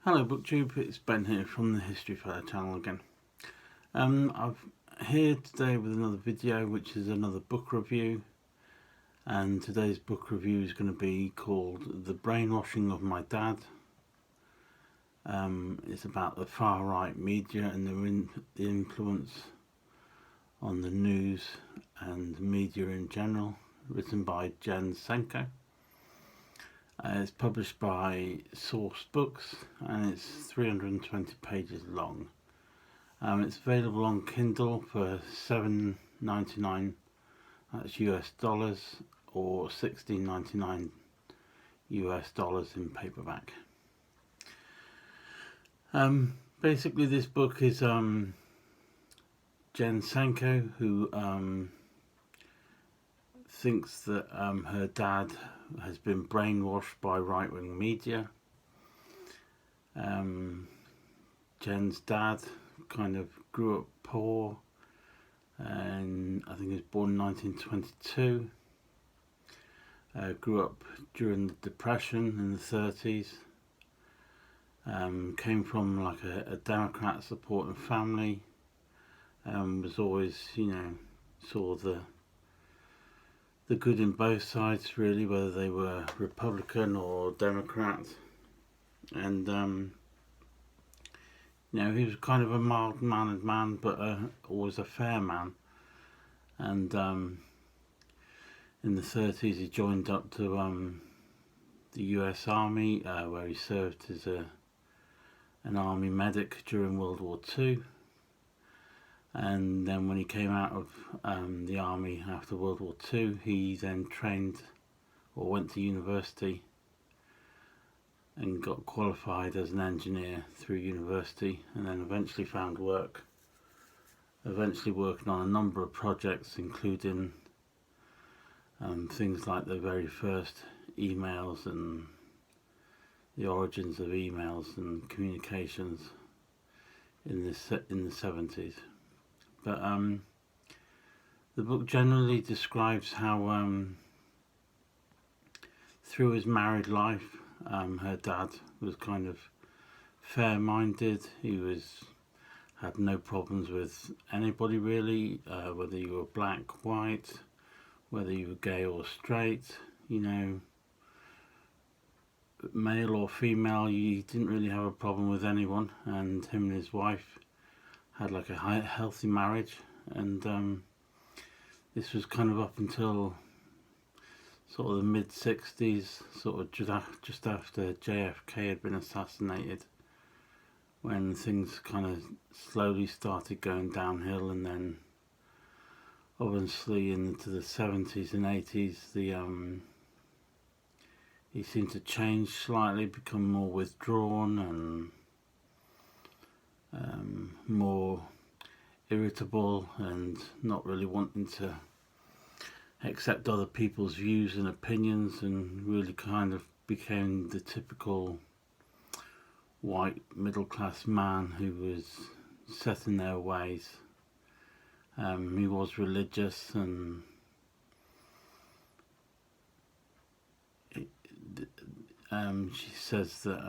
Hello BookTube, it's Ben here from the History Fellow channel again. I'm here today with another video, which is another book review, and today's book review is going to be called The Brainwashing of My Dad. It's about the far right media and the influence on the news and media in general, written by Jen Senko. It's published by Sourcebooks and it's 320 pages long. It's available on Kindle for $7.99, that's US dollars, or $16.99 US dollars in paperback. Basically this book is Jen Senko, who thinks that her dad has been brainwashed by right-wing media. Jen's dad kind of grew up poor, and I think he was born in 1922. Grew up during the Depression in the 30s. Came from like a Democrat supporting family. Was always, saw the good in both sides, really, whether they were Republican or Democrat. And he was kind of a mild-mannered man, but always a fair man. And in the 30s he joined up to the US Army, where he served as an army medic during World War II. And then when he came out of the army after World War II, he then trained or went to university and got qualified as an engineer through university, and then eventually found work, eventually working on a number of projects, including things like the very first emails and the origins of emails and communications in the 70s. But the book generally describes how through his married life, her dad was kind of fair-minded. He had no problems with anybody really, whether you were black, white, whether you were gay or straight, male or female. He didn't really have a problem with anyone, and him and his wife had like a healthy marriage. And this was kind of up until sort of the mid-60s, sort of just after JFK had been assassinated, when things kind of slowly started going downhill. And then obviously into the 70s and 80s, he seemed to change slightly, become more withdrawn and more irritable, and not really wanting to accept other people's views and opinions, and really kind of became the typical white middle class man who was set in their ways. He was religious, and she says that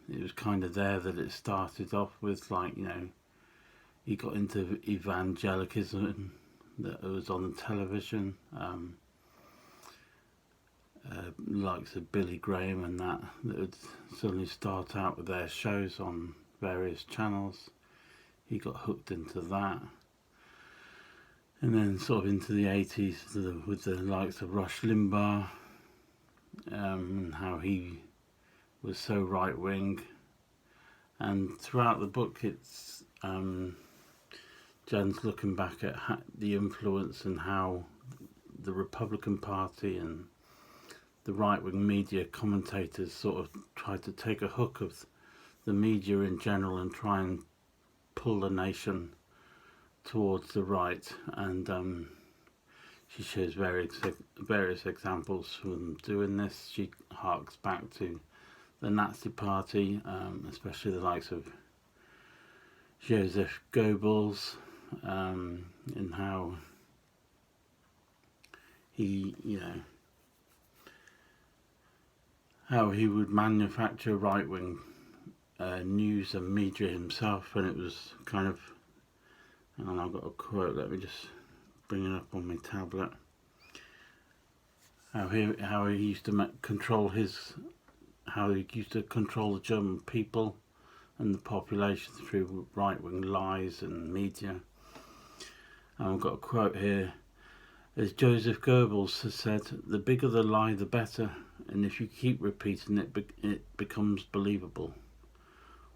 it was kind of there that it started off with, he got into evangelicalism that was on the television, likes of Billy Graham and that would suddenly start out with their shows on various channels. He got hooked into that, and then sort of into the 80s with the likes of Rush Limbaugh, and how he was so right-wing. And throughout the book, it's Jen's looking back at the influence and how the Republican Party and the right-wing media commentators sort of tried to take a hook of the media in general and try and pull the nation towards the right. And she shows various examples from them doing this. She harks back to the Nazi Party, especially the likes of Joseph Goebbels, and how he, how he would manufacture right-wing news and media himself, and it was kind of, and I've got a quote, let me just bring it up on my tablet, how he used to control the German people and the population through right-wing lies and media. And I've got a quote here. As Joseph Goebbels has said, the bigger the lie, the better, and if you keep repeating it, it becomes believable.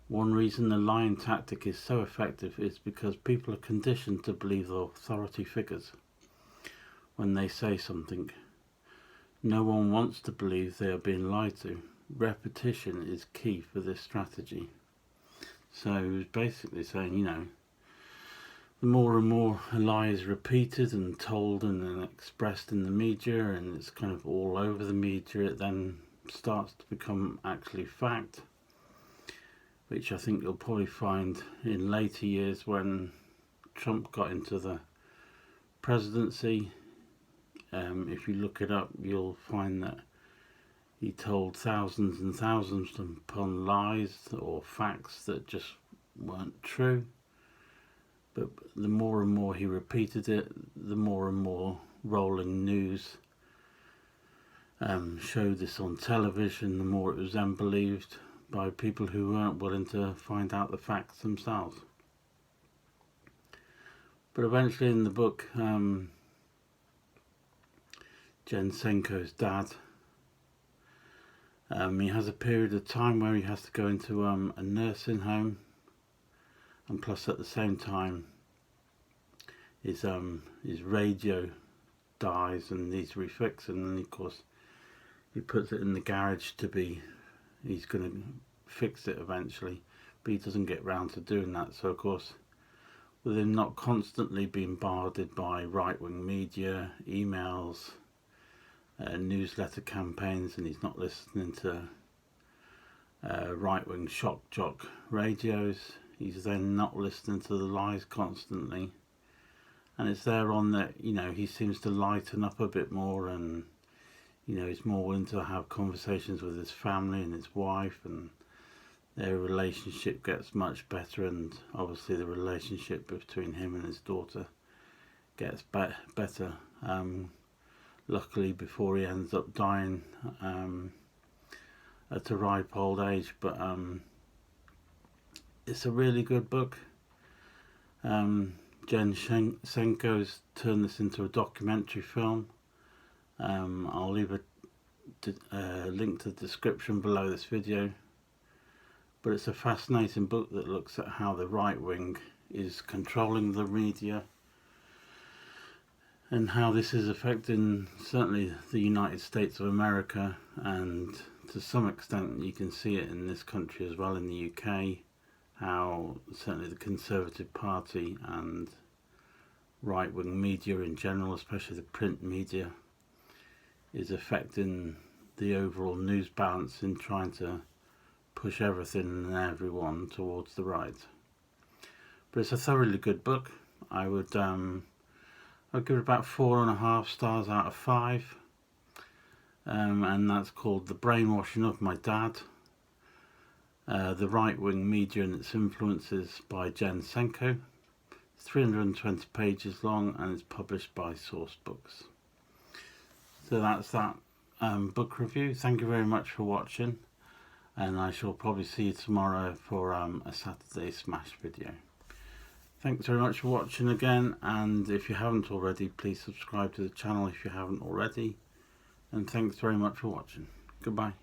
One reason the lying tactic is so effective is because people are conditioned to believe the authority figures when they say something. No one wants to believe they are being lied to. Repetition is key for this strategy. So he was basically saying, the more and more a lie is repeated and told and then expressed in the media, and it's kind of all over the media, it then starts to become actually fact, which I think you'll probably find in later years when Trump got into the presidency. If you look it up, you'll find that he told thousands and thousands upon lies or facts that just weren't true. But the more and more he repeated it, the more and more rolling news showed this on television, the more it was then believed by people who weren't willing to find out the facts themselves. But eventually in the book, Jen Senko's dad, he has a period of time where he has to go into a nursing home, and plus at the same time his radio dies and needs refixing, and of course he puts it in the garage he's going to fix it eventually, but he doesn't get round to doing that. So of course, with him not constantly being bombarded by right-wing media, emails, newsletter campaigns, and he's not listening to right-wing shock jock radios, he's then not listening to the lies constantly, and it's there on that he seems to lighten up a bit more, and he's more willing to have conversations with his family and his wife, and their relationship gets much better, and obviously the relationship between him and his daughter gets better, luckily before he ends up dying at a ripe old age. But it's a really good book. Jen Senko's turned this into a documentary film. I'll leave a link to the description below this video. But it's a fascinating book that looks at how the right wing is controlling the media, and how this is affecting certainly the United States of America, and to some extent you can see it in this country as well, in the UK, how certainly the Conservative Party and right-wing media in general, especially the print media, is affecting the overall news balance in trying to push everything and everyone towards the right. But it's a thoroughly good book. I'd give it about 4.5 stars out of 5, and that's called The Brainwashing of My Dad, The Right-Wing Media and Its Influences by Jen Senko. It's 320 pages long, and it's published by Sourcebooks. So that's that book review. Thank you very much for watching, and I shall probably see you tomorrow for a Saturday Smash video. Thanks very much for watching again, and if you haven't already, please subscribe to the channel if you haven't already, and thanks very much for watching. Goodbye.